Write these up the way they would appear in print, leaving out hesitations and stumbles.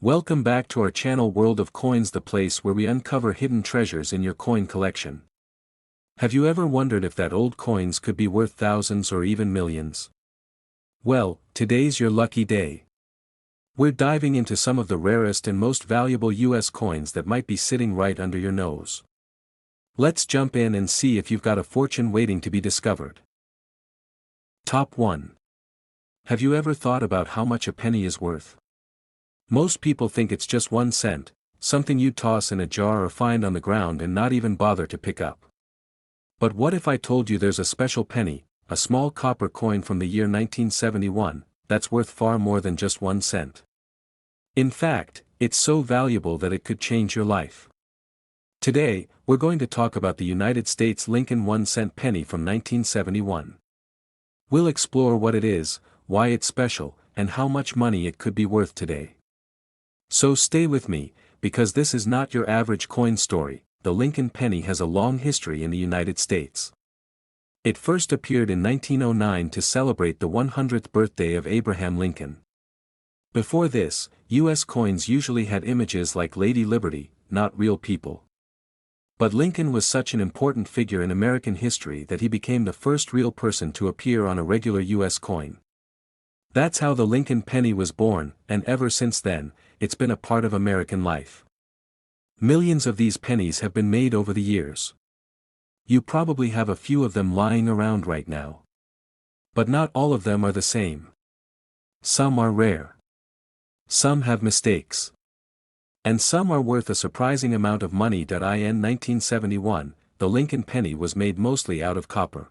Welcome back to our channel World of Coins, the place where we uncover hidden treasures in your coin collection. Have you ever wondered if that old coins could be worth thousands or even millions? Well, today's your lucky day. We're diving into some of the rarest and most valuable US coins that might be sitting right under your nose. Let's jump in and see if you've got a fortune waiting to be discovered. Top 1. Have you ever thought about how much a penny is worth? Most people think it's just 1 cent, something you'd toss in a jar or find on the ground and not even bother to pick up. But what if I told you there's a special penny, a small copper coin from the year 1971, that's worth far more than just 1 cent? In fact, it's so valuable that it could change your life. Today, we're going to talk about the United States Lincoln 1-cent penny from 1971. We'll explore what it is, why it's special, and how much money it could be worth today. So stay with me, because this is not your average coin story. The Lincoln penny has a long history in the United States. It first appeared in 1909 to celebrate the 100th birthday of Abraham Lincoln. Before this, U.S. coins usually had images like Lady Liberty, not real people. But Lincoln was such an important figure in American history that he became the first real person to appear on a regular U.S. coin. That's how the Lincoln penny was born, and ever since then, it's been a part of American life. Millions of these pennies have been made over the years. You probably have a few of them lying around right now. But not all of them are the same. Some are rare. Some have mistakes. And some are worth a surprising amount of money. In 1971, the Lincoln penny was made mostly out of copper.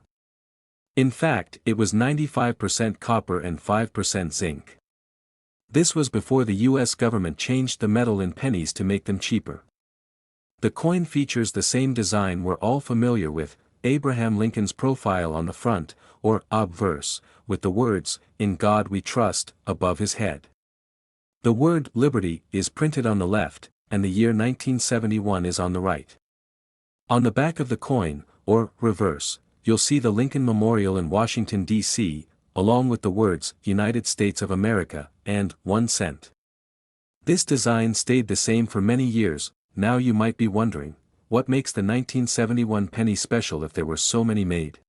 In fact, it was 95% copper and 5% zinc. This was before the U.S. government changed the metal in pennies to make them cheaper. The coin features the same design we're all familiar with, Abraham Lincoln's profile on the front, or obverse, with the words, "In God We Trust," above his head. The word "Liberty" is printed on the left, and the year 1971 is on the right. On the back of the coin, or reverse, you'll see the Lincoln Memorial in Washington, D.C., along with the words, United States of America, and 1 cent. This design stayed the same for many years. Now you might be wondering, what makes the 1971 penny special if there were so many made?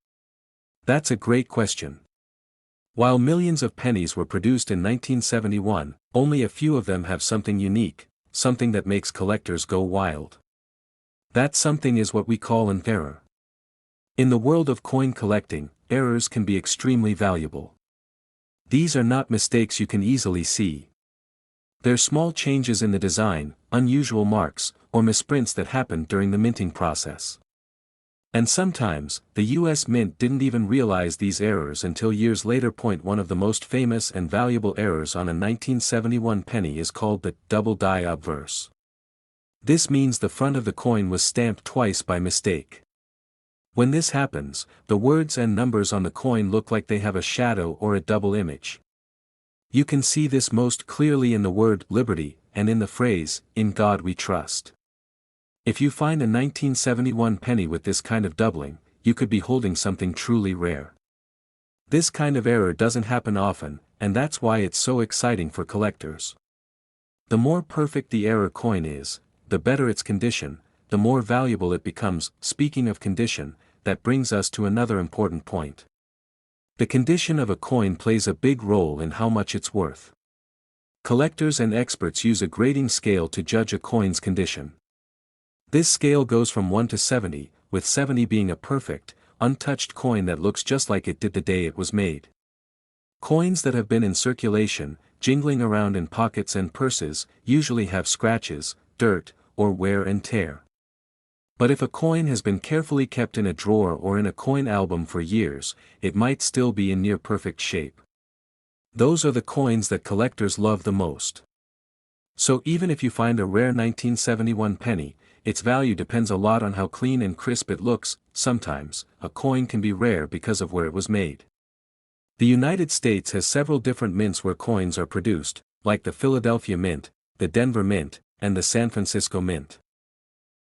That's a great question. While millions of pennies were produced in 1971, only a few of them have something unique, something that makes collectors go wild. That something is what we call an error. In the world of coin collecting, errors can be extremely valuable. These are not mistakes you can easily see. They're small changes in the design, unusual marks, or misprints that happened during the minting process. And sometimes, the U.S. Mint didn't even realize these errors until years later. One of the most famous and valuable errors on a 1971 penny is called the double die obverse. This means the front of the coin was stamped twice by mistake. When this happens, the words and numbers on the coin look like they have a shadow or a double image. You can see this most clearly in the word "Liberty" and in the phrase, "In God We Trust." If you find a 1971 penny with this kind of doubling, you could be holding something truly rare. This kind of error doesn't happen often, and that's why it's so exciting for collectors. The more perfect the error coin is, the better its condition, the more valuable it becomes. Speaking of condition, that brings us to another important point. The condition of a coin plays a big role in how much it's worth. Collectors and experts use a grading scale to judge a coin's condition. This scale goes from 1 to 70, with 70 being a perfect, untouched coin that looks just like it did the day it was made. Coins that have been in circulation, jingling around in pockets and purses, usually have scratches, dirt, or wear and tear. But if a coin has been carefully kept in a drawer or in a coin album for years, it might still be in near perfect shape. Those are the coins that collectors love the most. So even if you find a rare 1971 penny, its value depends a lot on how clean and crisp it looks. Sometimes, a coin can be rare because of where it was made. The United States has several different mints where coins are produced, like the Philadelphia Mint, the Denver Mint, and the San Francisco Mint.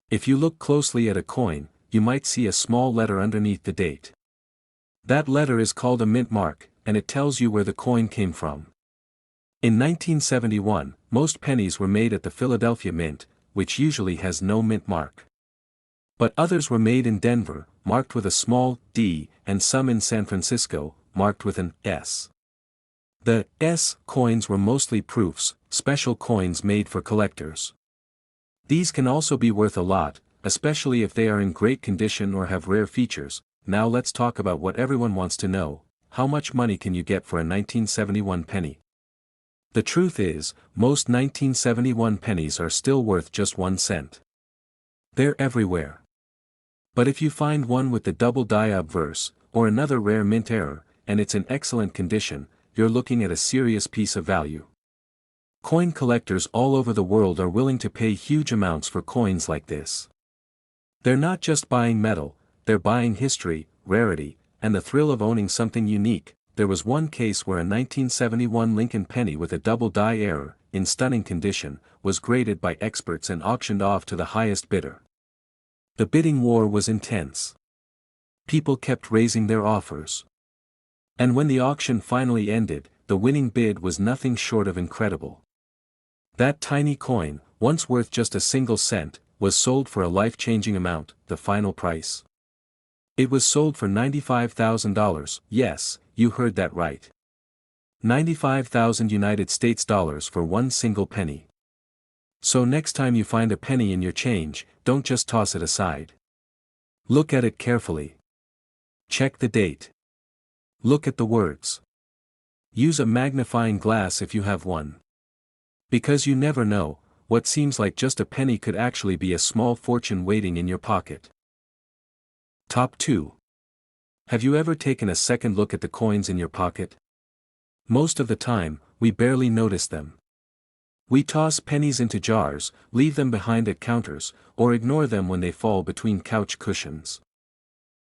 If you look closely at a coin, you might see a small letter underneath the date. That letter is called a mint mark, and it tells you where the coin came from. In 1971, most pennies were made at the Philadelphia Mint, which usually has no mint mark. But others were made in Denver, marked with a small D, and some in San Francisco, marked with an S. The S coins were mostly proofs, special coins made for collectors. These can also be worth a lot, especially if they are in great condition or have rare features. Now let's talk about what everyone wants to know: how much money can you get for a 1971 penny? The truth is, most 1971 pennies are still worth just 1 cent. They're everywhere. But if you find one with the double die obverse, or another rare mint error, and it's in excellent condition, you're looking at a serious piece of value. Coin collectors all over the world are willing to pay huge amounts for coins like this. They're not just buying metal, they're buying history, rarity, and the thrill of owning something unique. There was one case where a 1971 Lincoln penny with a double die error, in stunning condition, was graded by experts and auctioned off to the highest bidder. The bidding war was intense. People kept raising their offers. And when the auction finally ended, the winning bid was nothing short of incredible. That tiny coin, once worth just a single cent, was sold for a life-changing amount, the final price. It was sold for $95,000, yes, you heard that right. 95,000 United States dollars for one single penny. So next time you find a penny in your change, don't just toss it aside. Look at it carefully. Check the date. Look at the words. Use a magnifying glass if you have one. Because you never know, what seems like just a penny could actually be a small fortune waiting in your pocket. Top 2. Have you ever taken a second look at the coins in your pocket? Most of the time, we barely notice them. We toss pennies into jars, leave them behind at counters, or ignore them when they fall between couch cushions.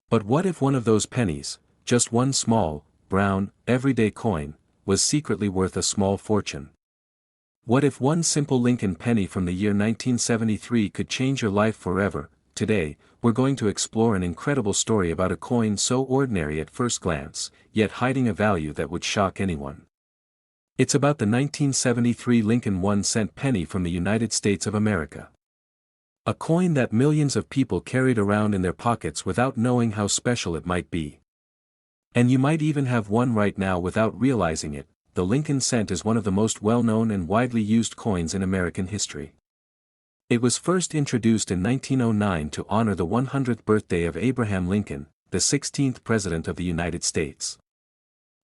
But what if one of those pennies, just one small, brown, everyday coin, was secretly worth a small fortune? What if one simple Lincoln penny from the year 1973 could change your life forever? Today, we're going to explore an incredible story about a coin so ordinary at first glance, yet hiding a value that would shock anyone. It's about the 1973 Lincoln 1-cent penny from the United States of America. A coin that millions of people carried around in their pockets without knowing how special it might be. And you might even have one right now without realizing it. The Lincoln cent is one of the most well-known and widely used coins in American history. It was first introduced in 1909 to honor the 100th birthday of Abraham Lincoln, the 16th President of the United States.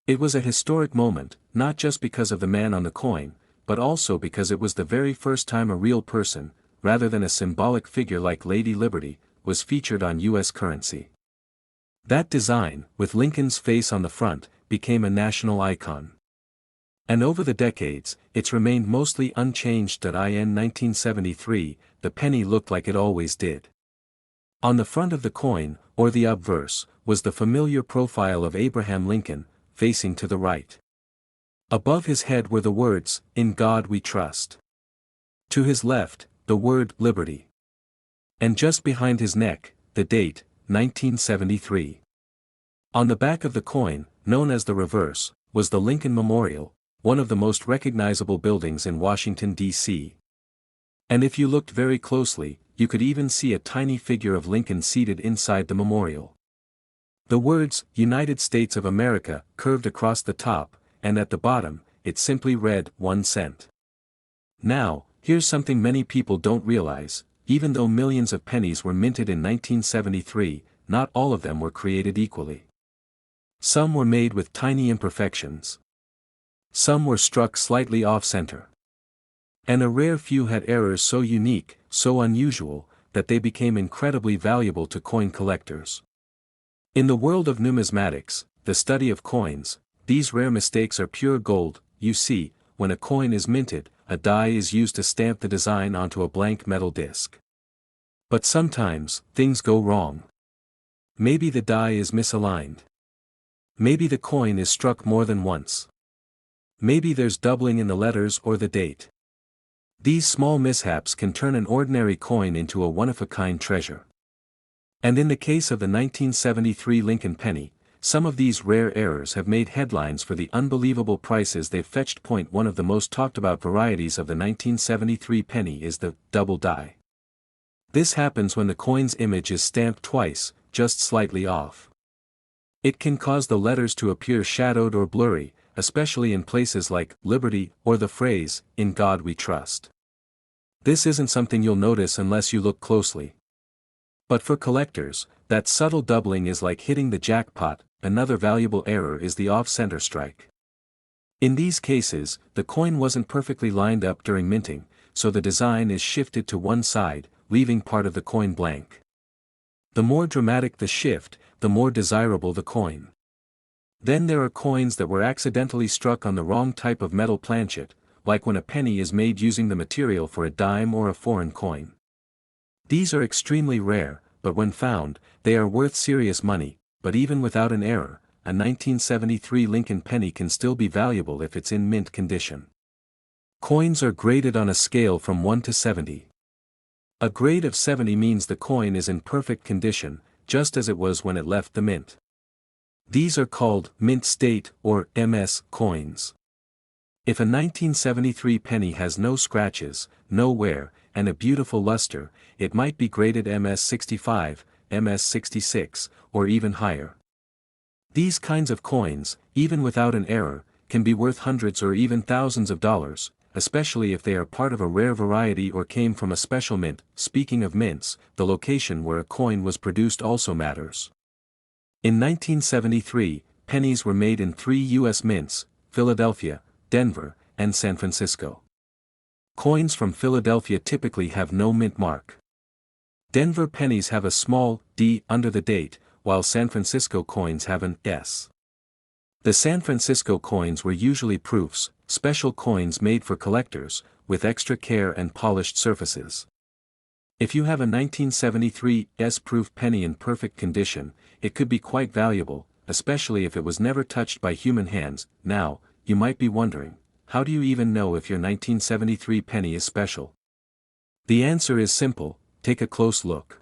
It was a historic moment, not just because of the man on the coin, but also because it was the very first time a real person, rather than a symbolic figure like Lady Liberty, was featured on U.S. currency. That design, with Lincoln's face on the front, became a national icon. And over the decades, it's remained mostly unchanged. In 1973, the penny looked like it always did. On the front of the coin, or the obverse, was the familiar profile of Abraham Lincoln, facing to the right. Above his head were the words, "In God We Trust." To his left, the word, "Liberty." And just behind his neck, the date, 1973. On the back of the coin, known as the reverse, was the Lincoln Memorial, one of the most recognizable buildings in Washington, D.C. And if you looked very closely, you could even see a tiny figure of Lincoln seated inside the memorial. The words, "United States of America," curved across the top, and at the bottom, it simply read, 1 cent. Now, here's something many people don't realize: even though millions of pennies were minted in 1973, not all of them were created equally. Some were made with tiny imperfections. Some were struck slightly off-center. And a rare few had errors so unique, so unusual, that they became incredibly valuable to coin collectors. In the world of numismatics, the study of coins, these rare mistakes are pure gold. You see, when a coin is minted, a die is used to stamp the design onto a blank metal disc. But sometimes, things go wrong. Maybe the die is misaligned. Maybe the coin is struck more than once. Maybe there's doubling in the letters or the date. These small mishaps can turn an ordinary coin into a one-of-a-kind treasure. And in the case of the 1973 Lincoln penny, Some of these rare errors have made headlines for the unbelievable prices they've fetched. One of the most talked about varieties of the 1973 penny is the double die. This happens when the coin's image is stamped twice, just slightly off. It can cause the letters to appear shadowed or blurry, especially in places like Liberty or the phrase, "In God We Trust." This isn't something you'll notice unless you look closely. But for collectors, that subtle doubling is like hitting the jackpot. Another valuable error is the off-center strike. In these cases, the coin wasn't perfectly lined up during minting, so the design is shifted to one side, leaving part of the coin blank. The more dramatic the shift, the more desirable the coin. Then there are coins that were accidentally struck on the wrong type of metal planchet, like when a penny is made using the material for a dime or a foreign coin. These are extremely rare, but when found, they are worth serious money. But even without an error, a 1973 Lincoln penny can still be valuable if it's in mint condition. Coins are graded on a scale from 1 to 70. A grade of 70 means the coin is in perfect condition, just as it was when it left the mint. These are called mint state or MS coins. If a 1973 penny has no scratches, no wear, and a beautiful luster, it might be graded MS 65, MS 66, or even higher. These kinds of coins, even without an error, can be worth hundreds or even thousands of dollars, especially if they are part of a rare variety or came from a special mint. Speaking of mints, the location where a coin was produced also matters. In 1973, pennies were made in 3 U.S. mints, Philadelphia, Denver, and San Francisco. Coins from Philadelphia typically have no mint mark. Denver pennies have a small D under the date, while San Francisco coins have an S. The San Francisco coins were usually proofs, special coins made for collectors, with extra care and polished surfaces. If you have a 1973 S-proof penny in perfect condition, it could be quite valuable, especially if it was never touched by human hands. Now, you might be wondering, how do you even know if your 1973 penny is special? The answer is simple: take a close look.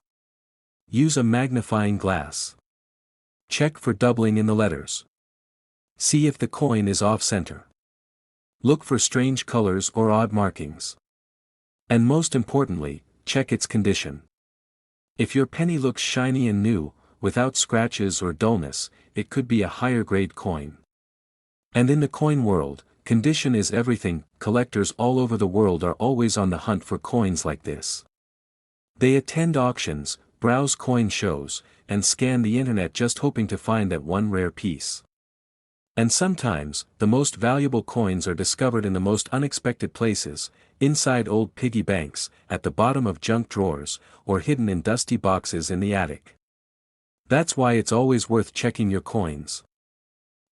Use a magnifying glass. Check for doubling in the letters. See if the coin is off-center. Look for strange colors or odd markings. And most importantly, check its condition. If your penny looks shiny and new, without scratches or dullness, it could be a higher grade coin. And in the coin world, condition is everything. Collectors all over the world are always on the hunt for coins like this. They attend auctions, browse coin shows, and scan the internet just hoping to find that one rare piece. And sometimes, the most valuable coins are discovered in the most unexpected places, inside old piggy banks, at the bottom of junk drawers, or hidden in dusty boxes in the attic. That's why it's always worth checking your coins.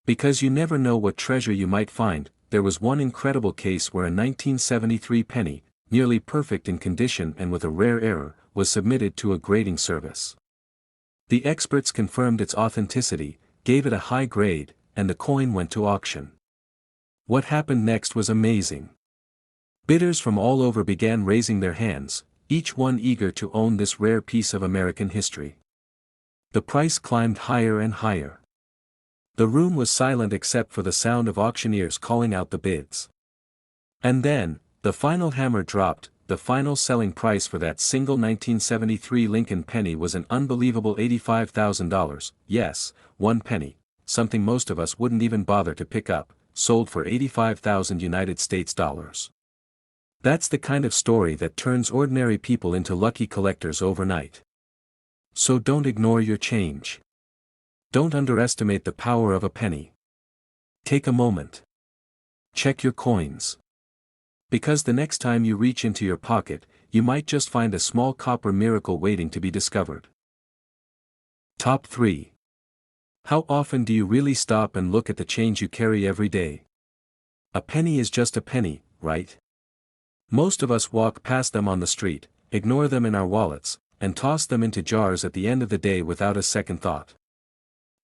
Because you never know what treasure you might find. There was one incredible case where a 1973 penny, nearly perfect in condition and with a rare error, was submitted to a grading service. The experts confirmed its authenticity, gave it a high grade, and the coin went to auction. What happened next was amazing. Bidders from all over began raising their hands, each one eager to own this rare piece of American history. The price climbed higher and higher. The room was silent except for the sound of auctioneers calling out the bids. And then, the final hammer dropped. The final selling price for that single 1973 Lincoln penny was an unbelievable $85,000, yes, one penny, something most of us wouldn't even bother to pick up, sold for 85,000 United States dollars. That's the kind of story that turns ordinary people into lucky collectors overnight. So don't ignore your change. Don't underestimate the power of a penny. Take a moment. Check your coins. Because the next time you reach into your pocket, you might just find a small copper miracle waiting to be discovered. Top 3. How often do you really stop and look at the change you carry every day? A penny is just a penny, right? Most of us walk past them on the street, ignore them in our wallets, and toss them into jars at the end of the day without a second thought.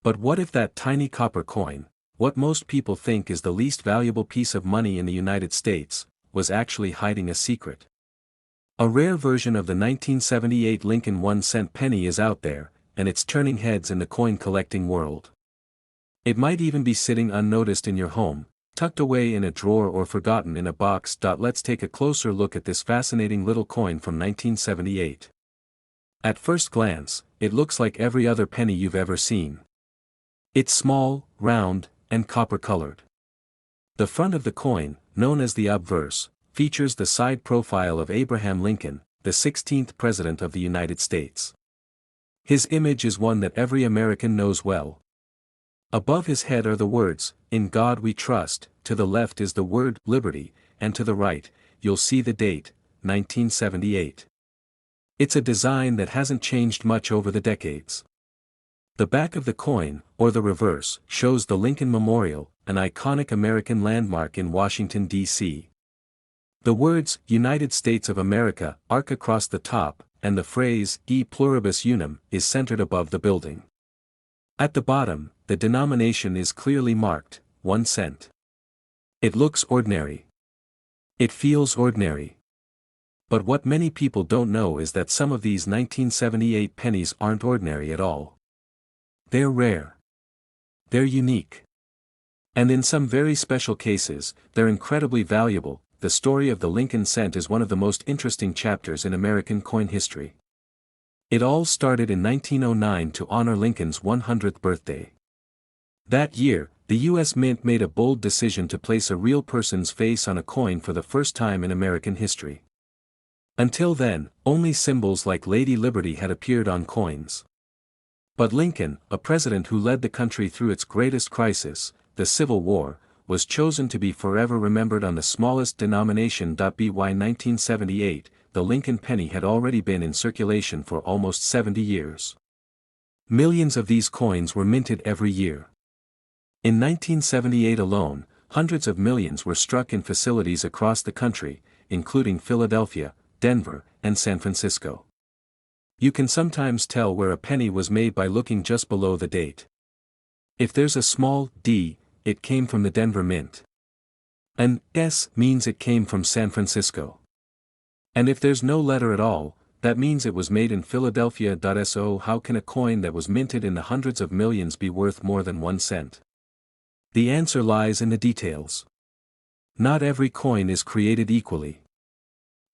But what if that tiny copper coin, what most people think is the least valuable piece of money in the United States, was actually hiding a secret? A rare version of the 1978 Lincoln 1-cent penny is out there, and it's turning heads in the coin collecting world. It might even be sitting unnoticed in your home, tucked away in a drawer or forgotten in a box. Let's take a closer look at this fascinating little coin from 1978. At first glance, it looks like every other penny you've ever seen. It's small, round, and copper-colored. The front of the coin, known as the obverse, features the side profile of Abraham Lincoln, the 16th President of the United States. His image is one that every American knows well. Above his head are the words, "In God We Trust," to the left is the word, "Liberty," and to the right, you'll see the date, 1978. It's a design that hasn't changed much over the decades. The back of the coin, or the reverse, shows the Lincoln Memorial, an iconic American landmark in Washington, D.C. The words, "United States of America," arc across the top, and the phrase, "E pluribus unum," is centered above the building. At the bottom, the denomination is clearly marked, 1 cent. It looks ordinary. It feels ordinary. But what many people don't know is that some of these 1978 pennies aren't ordinary at all. They're rare. They're unique. And in some very special cases, they're incredibly valuable. The story of the Lincoln cent is one of the most interesting chapters in American coin history. It all started in 1909 to honor Lincoln's 100th birthday. That year, the U.S. Mint made a bold decision to place a real person's face on a coin for the first time in American history. Until then, only symbols like Lady Liberty had appeared on coins. But Lincoln, a president who led the country through its greatest crisis, the Civil War, was chosen to be forever remembered on the smallest denomination. By 1978, the Lincoln penny had already been in circulation for almost 70 years. Millions of these coins were minted every year. In 1978 alone, hundreds of millions were struck in facilities across the country, including Philadelphia, Denver, and San Francisco. You can sometimes tell where a penny was made by looking just below the date. If there's a small D, it came from the Denver Mint. An S means it came from San Francisco. And if there's no letter at all, that means it was made in Philadelphia. So how can a coin that was minted in the hundreds of millions be worth more than 1 cent? The answer lies in the details. Not every coin is created equally.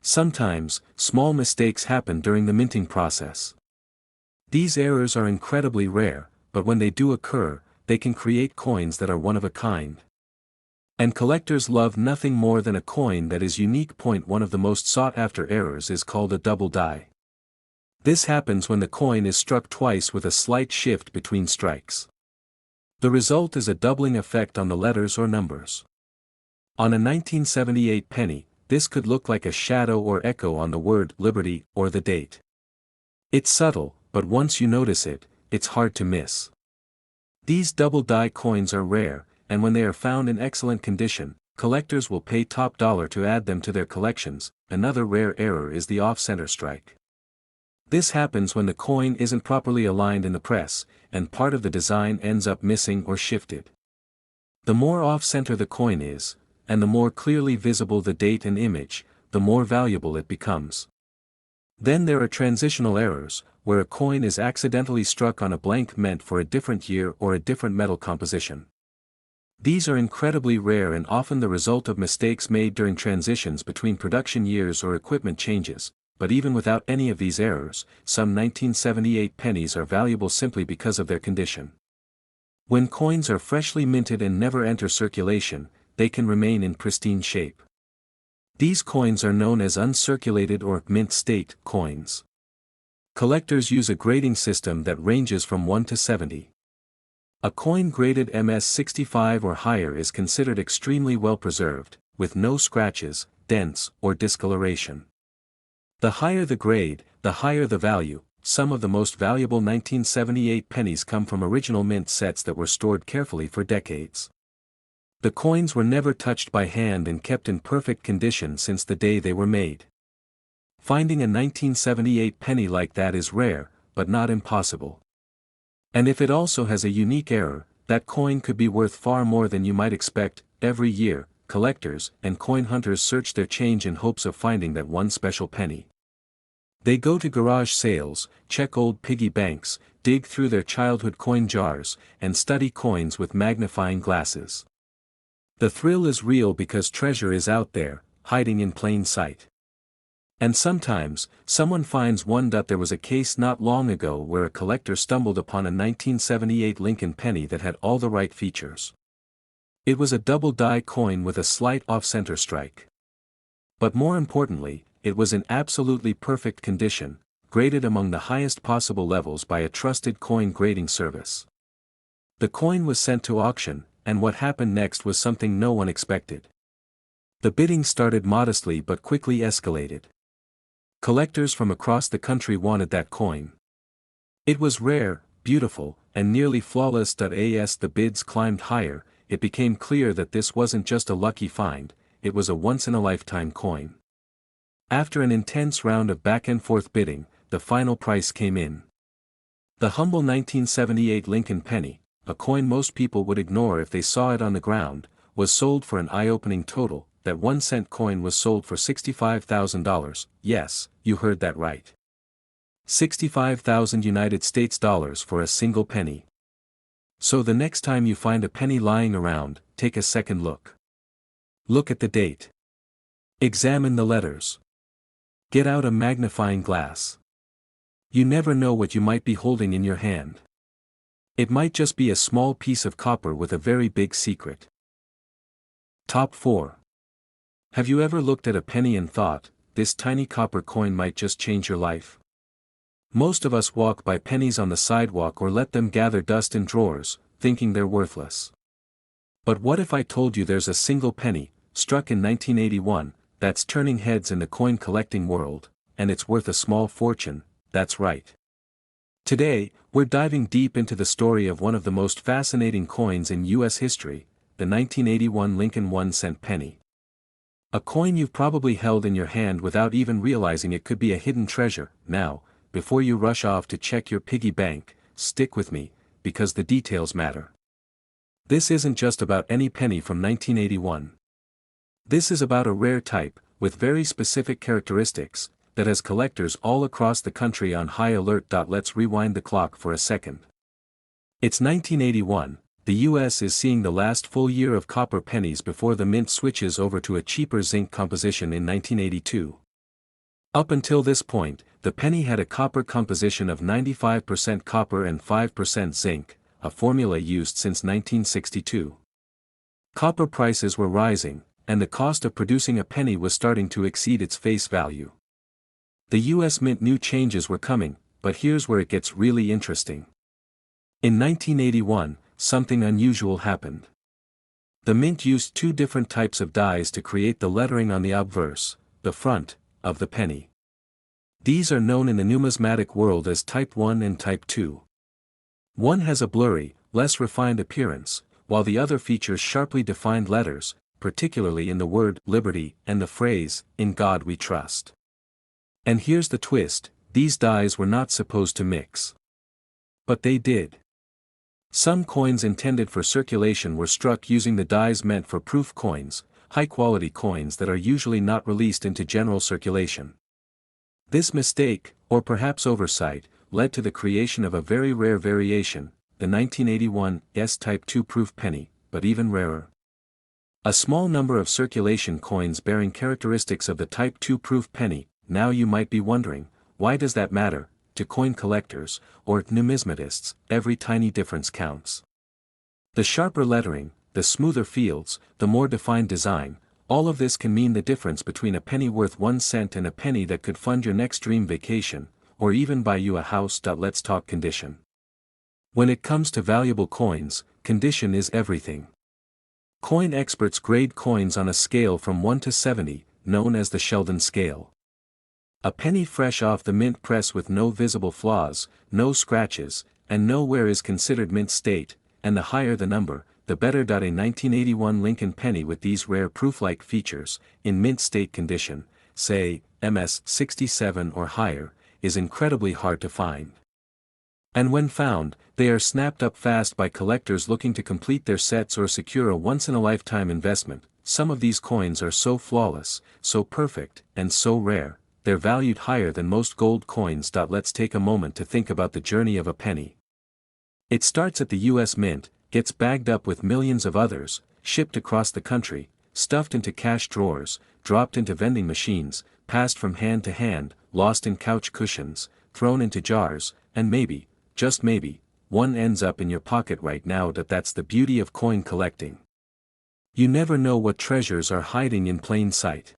Sometimes, small mistakes happen during the minting process. These errors are incredibly rare, but when they do occur, they can create coins that are one of a kind. And collectors love nothing more than a coin that is unique. One of the most sought-after errors is called a double die. This happens when the coin is struck twice with a slight shift between strikes. The result is a doubling effect on the letters or numbers. On a 1978 penny, this could look like a shadow or echo on the word "Liberty" or the date. It's subtle, but once you notice it, it's hard to miss. These double die coins are rare, and when they are found in excellent condition, collectors will pay top dollar to add them to their collections. Another rare error is the off-center strike. This happens when the coin isn't properly aligned in the press, and part of the design ends up missing or shifted. The more off-center the coin is, and the more clearly visible the date and image, the more valuable it becomes. Then there are transitional errors, where a coin is accidentally struck on a blank meant for a different year or a different metal composition. These are incredibly rare and often the result of mistakes made during transitions between production years or equipment changes, but even without any of these errors, some 1978 pennies are valuable simply because of their condition. When coins are freshly minted and never enter circulation, they can remain in pristine shape. These coins are known as uncirculated or mint state coins. Collectors use a grading system that ranges from 1 to 70. A coin graded MS-65 or higher is considered extremely well preserved, with no scratches, dents, or discoloration. The higher the grade, the higher the value. Some of the most valuable 1978 pennies come from original mint sets that were stored carefully for decades. The coins were never touched by hand and kept in perfect condition since the day they were made. Finding a 1978 penny like that is rare, but not impossible. And if it also has a unique error, that coin could be worth far more than you might expect. Every year, collectors and coin hunters search their change in hopes of finding that one special penny. They go to garage sales, check old piggy banks, dig through their childhood coin jars, and study coins with magnifying glasses. The thrill is real because treasure is out there, hiding in plain sight. And sometimes, someone finds one. There was a case not long ago where a collector stumbled upon a 1978 Lincoln penny that had all the right features. It was a double die coin with a slight off-center strike. But more importantly, it was in absolutely perfect condition, graded among the highest possible levels by a trusted coin grading service. The coin was sent to auction, and what happened next was something no one expected. The bidding started modestly but quickly escalated. Collectors from across the country wanted that coin. It was rare, beautiful, and nearly flawless. As the bids climbed higher, it became clear that this wasn't just a lucky find, it was a once-in-a-lifetime coin. After an intense round of back-and-forth bidding, the final price came in. The humble 1978 Lincoln penny, a coin most people would ignore if they saw it on the ground, was sold for an eye-opening total. That 1-cent coin was sold for $65,000, yes, you heard that right. 65,000 United States dollars for a single penny. So the next time you find a penny lying around, take a second look. Look at the date. Examine the letters. Get out a magnifying glass. You never know what you might be holding in your hand. It might just be a small piece of copper with a very big secret. Top 4. Have you ever looked at a penny and thought, this tiny copper coin might just change your life? Most of us walk by pennies on the sidewalk or let them gather dust in drawers, thinking they're worthless. But what if I told you there's a single penny, struck in 1981, that's turning heads in the coin collecting world, and it's worth a small fortune? That's right. Today, we're diving deep into the story of one of the most fascinating coins in U.S. history, the 1981 Lincoln 1-cent penny. A coin you've probably held in your hand without even realizing it could be a hidden treasure. Now, before you rush off to check your piggy bank, stick with me, because the details matter. This isn't just about any penny from 1981. This is about a rare type, with very specific characteristics, that has collectors all across the country on high alert. Let's rewind the clock for a second. It's 1981. The U.S. is seeing the last full year of copper pennies before the mint switches over to a cheaper zinc composition in 1982. Up until this point, the penny had a copper composition of 95% copper and 5% zinc, a formula used since 1962. Copper prices were rising, and the cost of producing a penny was starting to exceed its face value. The U.S. Mint knew changes were coming, but here's where it gets really interesting. In 1981, something unusual happened. The mint used two different types of dies to create the lettering on the obverse, the front, of the penny. These are known in the numismatic world as Type 1 and Type 2. One has a blurry, less refined appearance, while the other features sharply defined letters, particularly in the word liberty and the phrase, "In God we trust." And here's the twist, these dies were not supposed to mix. But they did. Some coins intended for circulation were struck using the dies meant for proof coins, high-quality coins that are usually not released into general circulation. This mistake, or perhaps oversight, led to the creation of a very rare variation, the 1981 S-Type 2 proof penny, but even rarer. A small number of circulation coins bearing characteristics of the Type 2 proof penny. Now you might be wondering, why does that matter? To coin collectors, or numismatists, every tiny difference counts. The sharper lettering, the smoother fields, the more defined design, all of this can mean the difference between a penny worth 1 cent and a penny that could fund your next dream vacation, or even buy you a house. Let's talk condition. When it comes to valuable coins, condition is everything. Coin experts grade coins on a scale from 1 to 70, known as the Sheldon scale. A penny fresh off the mint press with no visible flaws, no scratches, and no wear is considered mint state, and the higher the number, the better. A 1981 Lincoln penny with these rare proof-like features, in mint state condition, say, MS 67 or higher, is incredibly hard to find. And when found, they are snapped up fast by collectors looking to complete their sets or secure a once-in-a-lifetime investment. Some of these coins are so flawless, so perfect, and so rare, they're valued higher than most gold coins. Let's take a moment to think about the journey of a penny. It starts at the US Mint, gets bagged up with millions of others, shipped across the country, stuffed into cash drawers, dropped into vending machines, passed from hand to hand, lost in couch cushions, thrown into jars, and maybe, just maybe, one ends up in your pocket right now. That's the beauty of coin collecting. You never know what treasures are hiding in plain sight.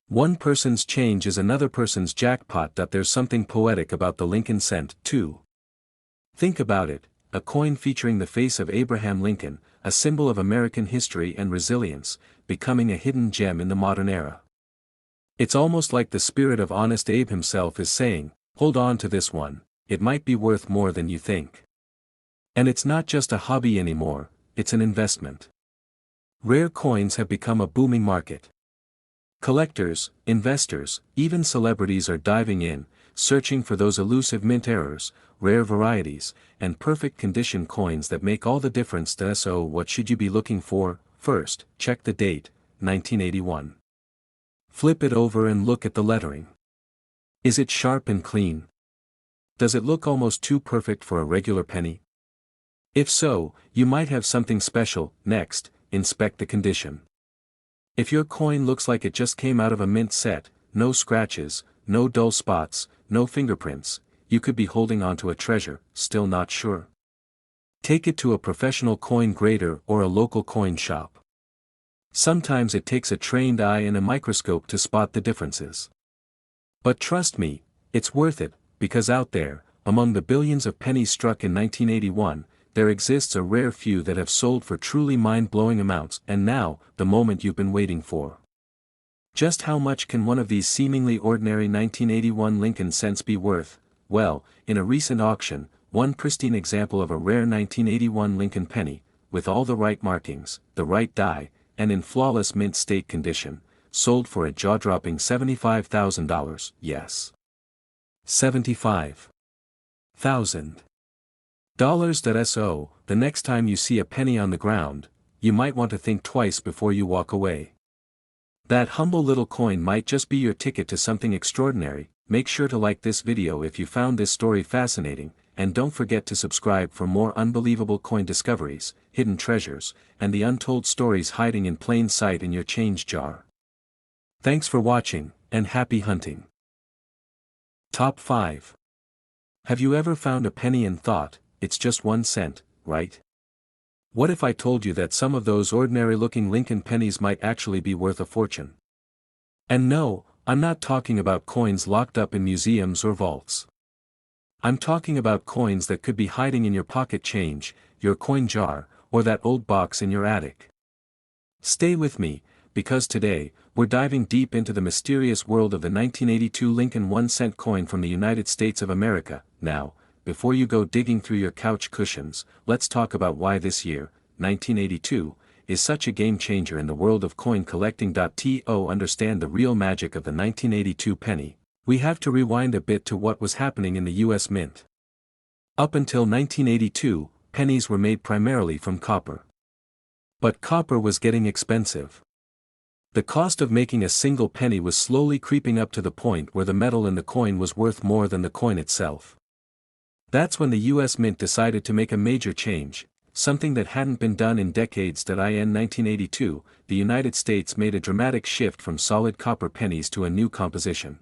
One person's change is another person's jackpot. There's something poetic about the Lincoln cent, too. Think about it, a coin featuring the face of Abraham Lincoln, a symbol of American history and resilience, becoming a hidden gem in the modern era. It's almost like the spirit of Honest Abe himself is saying, hold on to this one, it might be worth more than you think. And it's not just a hobby anymore, it's an investment. Rare coins have become a booming market. Collectors, investors, even celebrities are diving in, searching for those elusive mint errors, rare varieties, and perfect condition coins that make all the difference. So what should you be looking for? First, check the date, 1981. Flip it over and look at the lettering. Is it sharp and clean? Does it look almost too perfect for a regular penny? If so, you might have something special. Next, inspect the condition. If your coin looks like it just came out of a mint set, no scratches, no dull spots, no fingerprints, you could be holding onto a treasure. Still not sure? Take it to a professional coin grader or a local coin shop. Sometimes it takes a trained eye and a microscope to spot the differences. But trust me, it's worth it, because out there, among the billions of pennies struck in 1981, there exists a rare few that have sold for truly mind-blowing amounts. And now, the moment you've been waiting for. Just how much can one of these seemingly ordinary 1981 Lincoln cents be worth? Well, in a recent auction, one pristine example of a rare 1981 Lincoln penny, with all the right markings, the right die, and in flawless mint state condition, sold for a jaw-dropping $75,000. Yes. $75,000. So, the next time you see a penny on the ground, you might want to think twice before you walk away. That humble little coin might just be your ticket to something extraordinary. Make sure to like this video if you found this story fascinating, and don't forget to subscribe for more unbelievable coin discoveries, hidden treasures, and the untold stories hiding in plain sight in your change jar. Thanks for watching, and happy hunting. Top 5. Have you ever found a penny and thought, it's just 1 cent, right? What if I told you that some of those ordinary-looking Lincoln pennies might actually be worth a fortune? And no, I'm not talking about coins locked up in museums or vaults. I'm talking about coins that could be hiding in your pocket change, your coin jar, or that old box in your attic. Stay with me, because today, we're diving deep into the mysterious world of the 1982 Lincoln 1-cent coin from the United States of America. Now, before you go digging through your couch cushions, let's talk about why this year, 1982, is such a game-changer in the world of coin collecting. To understand the real magic of the 1982 penny, we have to rewind a bit to what was happening in the US Mint. Up until 1982, pennies were made primarily from copper. But copper was getting expensive. The cost of making a single penny was slowly creeping up to the point where the metal in the coin was worth more than the coin itself. That's when the US Mint decided to make a major change, something that hadn't been done in decades. In 1982, the United States made a dramatic shift from solid copper pennies to a new composition.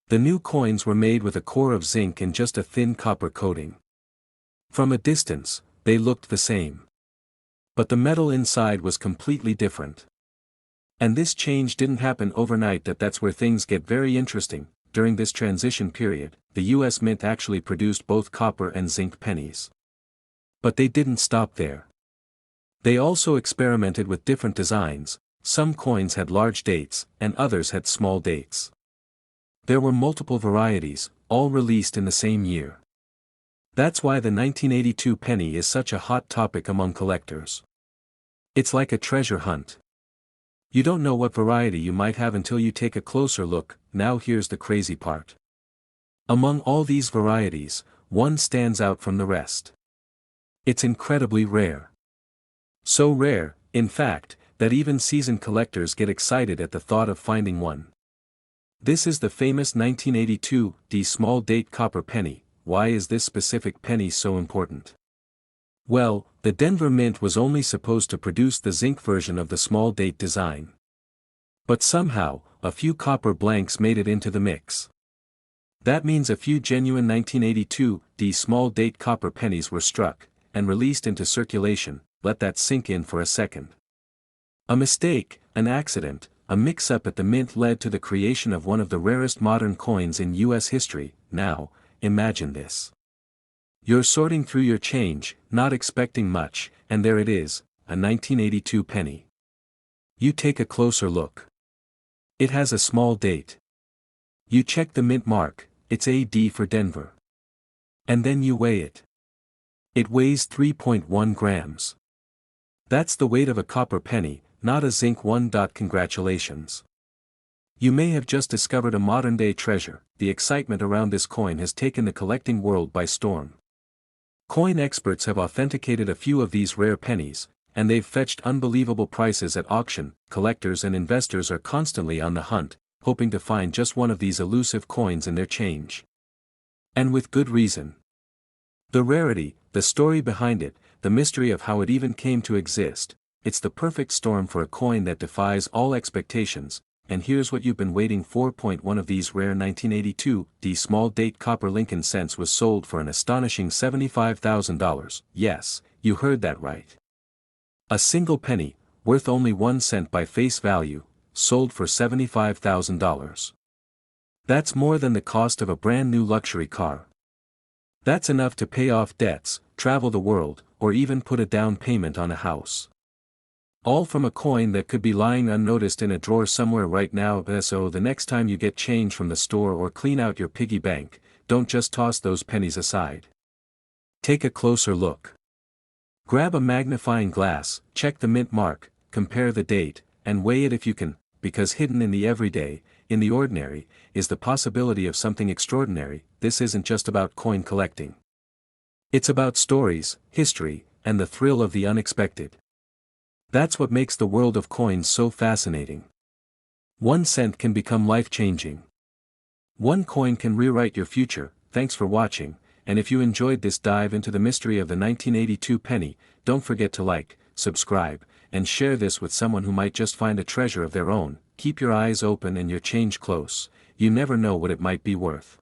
The new coins were made with a core of zinc and just a thin copper coating. From a distance, they looked the same. But the metal inside was completely different. And this change didn't happen overnight. That's where things get very interesting. During this transition period, the US Mint actually produced both copper and zinc pennies. But they didn't stop there. They also experimented with different designs. Some coins had large dates, and others had small dates. There were multiple varieties, all released in the same year. That's why the 1982 penny is such a hot topic among collectors. It's like a treasure hunt. You don't know what variety you might have until you take a closer look. Now here's the crazy part. Among all these varieties, one stands out from the rest. It's incredibly rare. So rare, in fact, that even seasoned collectors get excited at the thought of finding one. This is the famous 1982 small date copper penny. Why is this specific penny so important? Well, the Denver Mint was only supposed to produce the zinc version of the small date design. But somehow, a few copper blanks made it into the mix. That means a few genuine 1982 small date copper pennies were struck, and released into circulation. Let that sink in for a second. A mistake, an accident, a mix-up at the mint led to the creation of one of the rarest modern coins in US history. Now, imagine this. You're sorting through your change, not expecting much, and there it is, a 1982 penny. You take a closer look. It has a small date. You check the mint mark, it's AD for Denver. And then you weigh it. It weighs 3.1 grams. That's the weight of a copper penny, not a zinc one. Congratulations. You may have just discovered a modern-day treasure. The excitement around this coin has taken the collecting world by storm. Coin experts have authenticated a few of these rare pennies, and they've fetched unbelievable prices at auction. Collectors and investors are constantly on the hunt, hoping to find just one of these elusive coins in their change. And with good reason. The rarity, the story behind it, the mystery of how it even came to exist, it's the perfect storm for a coin that defies all expectations. And here's what you've been waiting for. One of these rare 1982 small date copper Lincoln cents was sold for an astonishing $75,000. Yes, you heard that right. A single penny, worth only 1 cent by face value, sold for $75,000. That's more than the cost of a brand new luxury car. That's enough to pay off debts, travel the world, or even put a down payment on a house. All from a coin that could be lying unnoticed in a drawer somewhere right now. So the next time you get change from the store or clean out your piggy bank, don't just toss those pennies aside. Take a closer look. Grab a magnifying glass, check the mint mark, compare the date, and weigh it if you can, because hidden in the everyday, in the ordinary, is the possibility of something extraordinary. This isn't just about coin collecting. It's about stories, history, and the thrill of the unexpected. That's what makes the world of coins so fascinating. 1 cent can become life-changing. 1 coin can rewrite your future. Thanks for watching, and if you enjoyed this dive into the mystery of the 1982 penny, don't forget to like, subscribe, and share this with someone who might just find a treasure of their own. Keep your eyes open and your change close. You never know what it might be worth.